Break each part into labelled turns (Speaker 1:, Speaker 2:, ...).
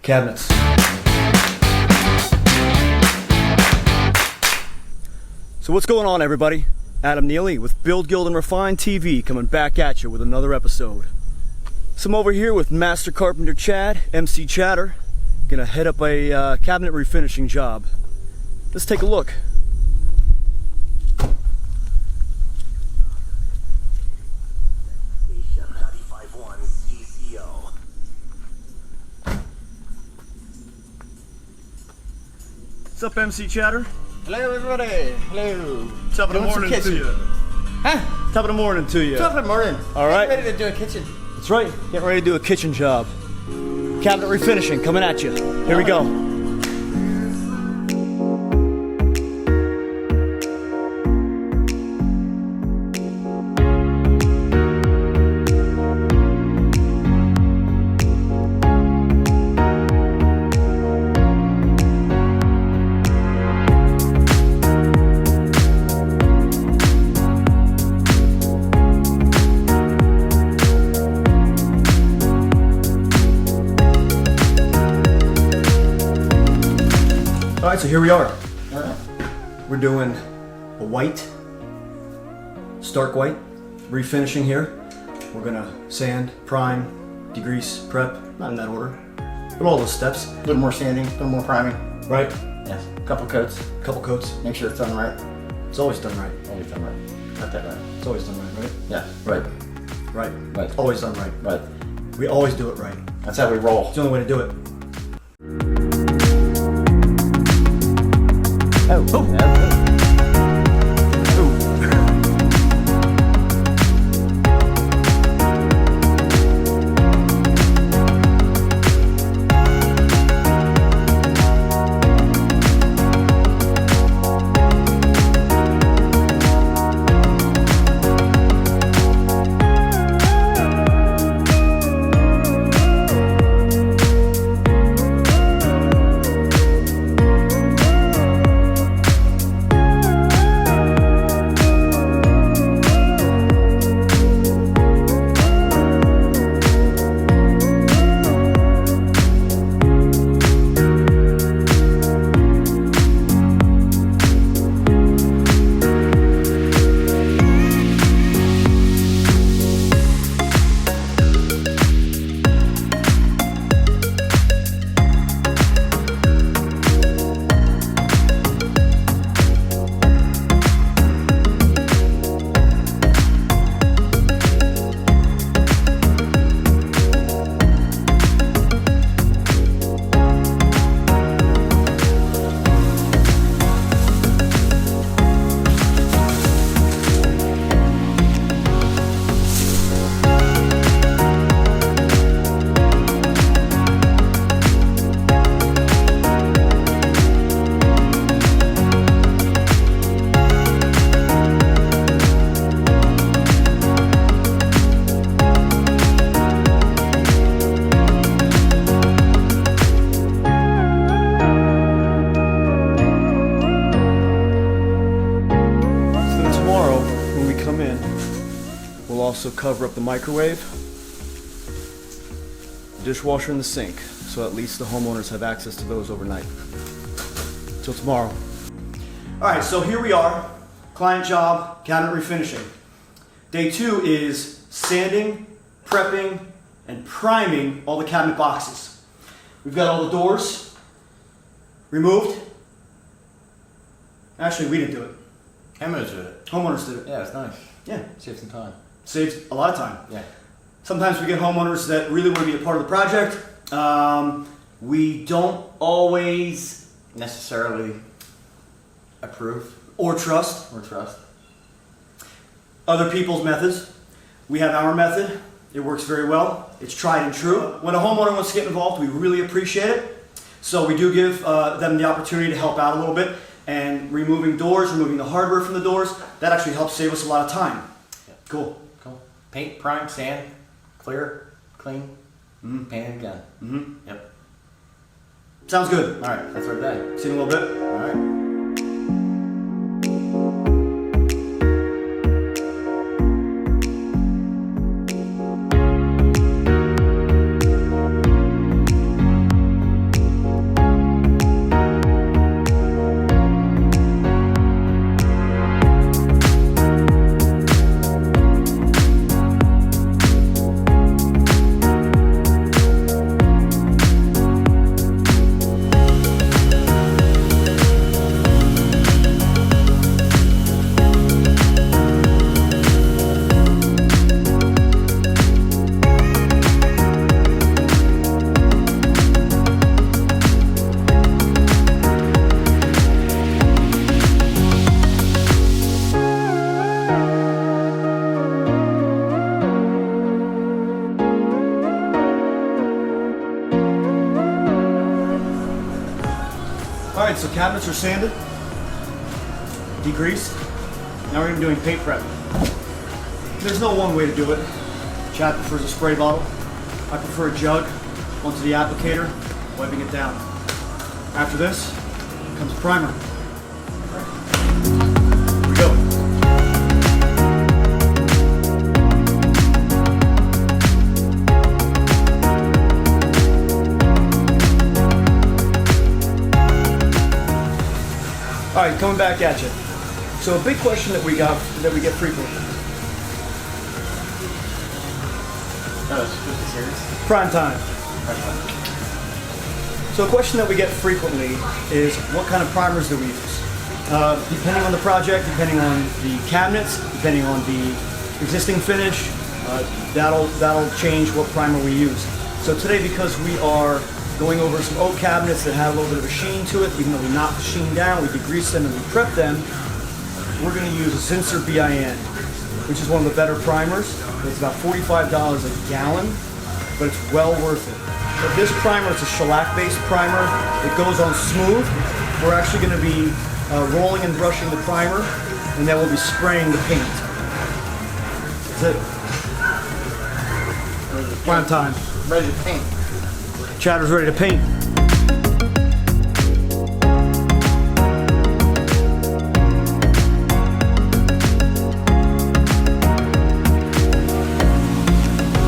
Speaker 1: cabinets. So what's going on, everybody? Adam Neely with Build, Guild, and Refine TV coming back at you with another episode. So I'm over here with Master Carpenter Chad, MC Chatter, gonna head up a cabinet refinishing job. Let's take a look. What's up, MC Chatter?
Speaker 2: Hello, everybody. Hello.
Speaker 1: Top of the morning to you.
Speaker 2: Huh?
Speaker 1: Top of the morning to you.
Speaker 2: Top of the morning.
Speaker 1: All right.
Speaker 2: Ready to do a kitchen.
Speaker 1: That's right. Getting ready to do a kitchen job. Cabinet refinishing coming at you. Here we go. All right, so here we are. We're doing a white, stark white, refinishing here. We're gonna sand, prime, degrease, prep, not in that order, but all those steps.
Speaker 2: A little more sanding, a little more priming.
Speaker 1: Right?
Speaker 2: Yes. A couple coats.
Speaker 1: Couple coats.
Speaker 2: Make sure it's done right.
Speaker 1: It's always done right.
Speaker 2: Always done right. Got that right.
Speaker 1: It's always done right, right?
Speaker 2: Yeah. Right.
Speaker 1: Right.
Speaker 2: Right.
Speaker 1: Always done right.
Speaker 2: Right.
Speaker 1: We always do it right.
Speaker 2: That's how we roll.
Speaker 1: It's the only way to do it.
Speaker 2: Oh.
Speaker 1: We'll also cover up the microwave, dishwasher, and the sink, so at least the homeowners have access to those overnight. Till tomorrow. All right, so here we are, client job, cabinet refinishing. Day 2 is sanding, prepping, and priming all the cabinet boxes. We've got all the doors removed. Actually, we didn't do it.
Speaker 2: Homeowners did it.
Speaker 1: Homeowners did it.
Speaker 2: Yeah, it's nice.
Speaker 1: Yeah.
Speaker 2: Saves some time.
Speaker 1: Saves a lot of time.
Speaker 2: Yeah.
Speaker 1: Sometimes we get homeowners that really want to be a part of the project. We don't always
Speaker 2: Necessarily approve
Speaker 1: or trust
Speaker 2: or trust.
Speaker 1: other people's methods. We have our method. It works very well. It's tried and true. When a homeowner wants to get involved, we really appreciate it. So we do give them the opportunity to help out a little bit. And removing doors, removing the hardware from the doors, that actually helps save us a lot of time.
Speaker 2: Yeah.
Speaker 1: Cool.
Speaker 2: Cool. Paint, prime, sand, clear, clean, paint again.
Speaker 1: Mm-hmm.
Speaker 2: Yep.
Speaker 1: Sounds good.
Speaker 2: All right, that's our day.
Speaker 1: See you in a little bit.
Speaker 2: All right.
Speaker 1: right, so cabinets are sanded, degreased. Now we're gonna be doing paint prep. There's no one way to do it. Chad prefers a spray bottle. I prefer a jug onto the applicator, wiping it down. After this comes primer. Here we go. All right, coming back at you. So a big question that we get frequently.
Speaker 2: No, it's just a series.
Speaker 1: Prime time. So a question that we get frequently is what kind of primers do we use? Depending on the project, depending on the cabinets, depending on the existing finish, that'll change what primer we use. So today, because we are going over some oak cabinets that have a little bit of a sheen to it, even though we knock the sheen down, we degrease them and we prep them, we're going to use a Zinsser BIN, which is one of the better primers. It's about $45 a gallon, but it's well worth it. So this primer is a shellac-based primer. It goes on smooth. We're actually going to be rolling and brushing the primer, and then we'll be spraying the paint. That's it. Prime time.
Speaker 2: Ready to paint.
Speaker 1: Chatter's ready to paint.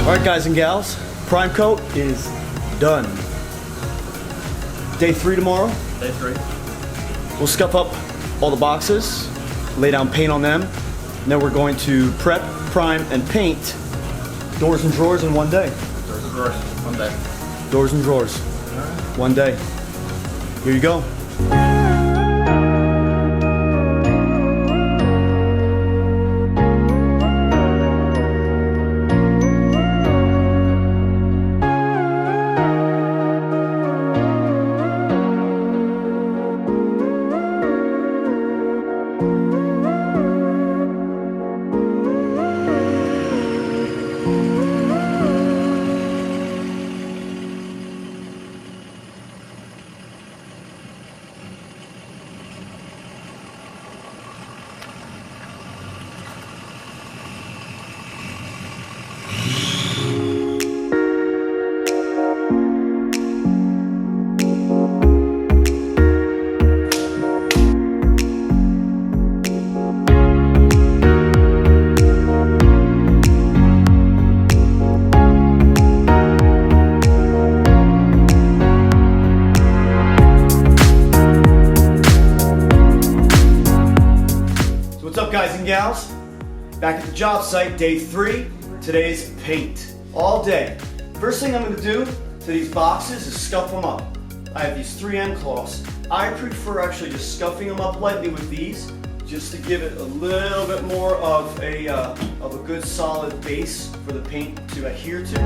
Speaker 1: All right, guys and gals, prime coat is done. Day 3 tomorrow.
Speaker 2: Day 3.
Speaker 1: We'll scuff up all the boxes, lay down paint on them, and then we're going to prep, prime, and paint doors and drawers in one day.
Speaker 2: Doors and drawers, one day.
Speaker 1: Doors and drawers, one day. Here you go. What's up, guys and gals? Back at the job site, day 3. Today's paint. All day. First thing I'm going to do to these boxes is scuff them up. I have these 3M cloths. I prefer actually just scuffing them up lightly with these, just to give it a little bit more of a good solid base for the paint to adhere to.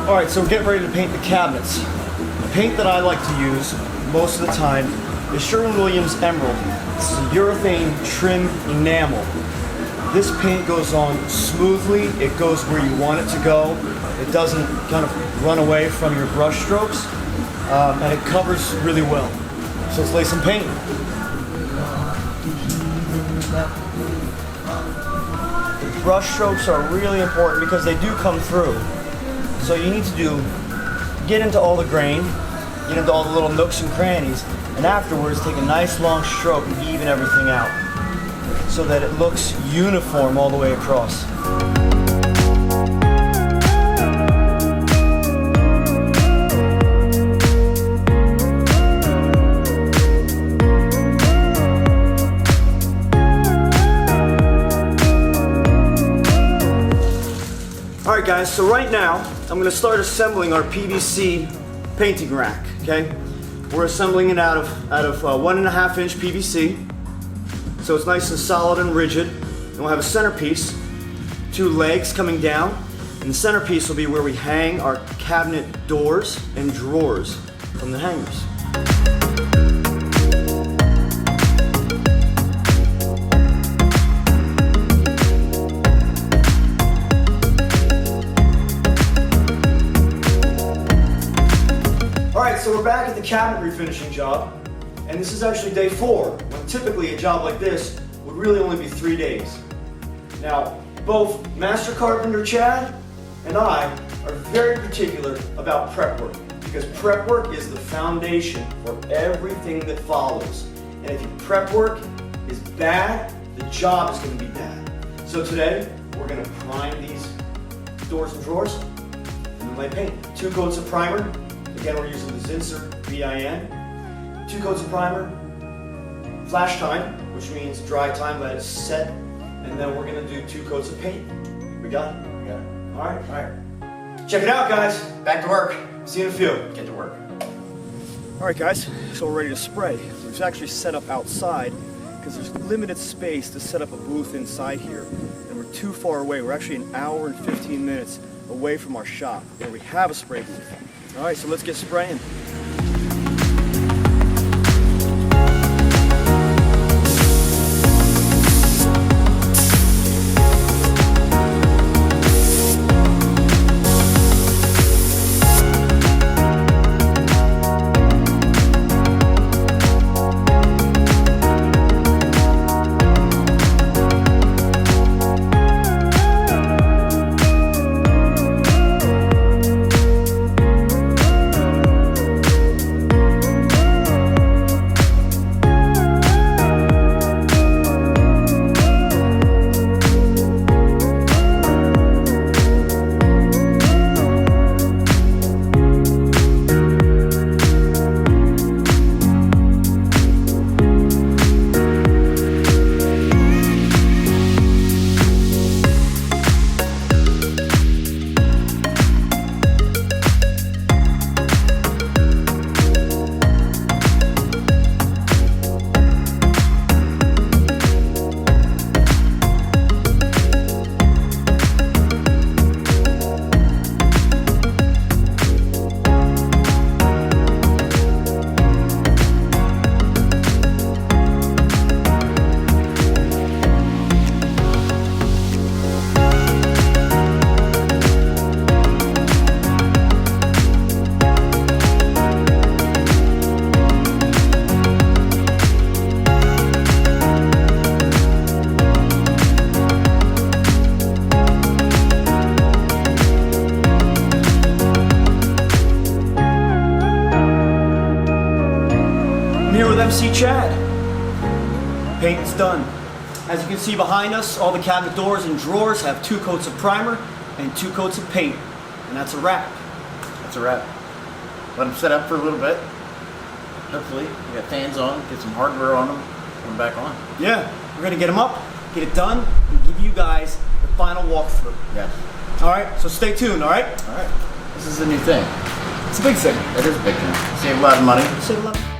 Speaker 1: Alright, so we're getting ready to paint the cabinets. The paint that I like to use most of the time is Sherwin-Williams Emerald. This is a urethane trim enamel. This paint goes on smoothly, it goes where you want it to go. It doesn't kind of run away from your brush strokes, and it covers really well. So let's lay some paint. The brush strokes are really important because they do come through. So you need to get into all the grain, get into all the little nooks and crannies, and afterwards take a nice long stroke and even everything out so that it looks uniform all the way across. Alright guys, so right now I'm going to start assembling our PVC painting rack, okay? We're assembling it out of 1.5 inch PVC, so it's nice and solid and rigid. And we'll have a centerpiece, 2 legs coming down, and the centerpiece will be where we hang our cabinet doors and drawers from the hangers. so we're back at the cabinet refinishing job, and this is actually day 4, when typically a job like this would really only be 3 days. Now, both Master Carpenter Chad and I are very particular about prep work, because prep work is the foundation for everything that follows. And if your prep work is bad, the job is going to be bad. So today, we're going to prime these doors and drawers, and then lay paint. 2 coats of primer. Again, we're using the Zinsser VIN. 2 coats of primer. Flash time, which means dry time, let it set. And then we're going to do 2 coats of paint. We got it?
Speaker 2: We got it.
Speaker 1: All right. Check it out, guys.
Speaker 2: Back to work.
Speaker 1: See you in a few.
Speaker 2: Get to work.
Speaker 1: All right, guys, so we're ready to spray. We've actually set up outside because there's limited space to set up a booth inside here, and we're too far away. We're actually an hour and 15 minutes away from our shop where we have a spray booth. All right, so let's get spraying. I'm here with MC Chad. Paint is done. As you can see behind us, all the cabinet doors and drawers have 2 coats of primer and 2 coats of paint. And that's a wrap.
Speaker 2: That's a wrap. Let them set up for a little bit. Hopefully, we got fans on, get some hardware on them, put them back on.
Speaker 1: Yeah, we're gonna get them up, get it done, and give you guys the final walkthrough.
Speaker 2: Yes.
Speaker 1: All right, so stay tuned, all right?
Speaker 2: All right. This is a new thing.
Speaker 1: It's a big thing.
Speaker 2: It is a big thing. Save a lot of money.
Speaker 1: Save a lot.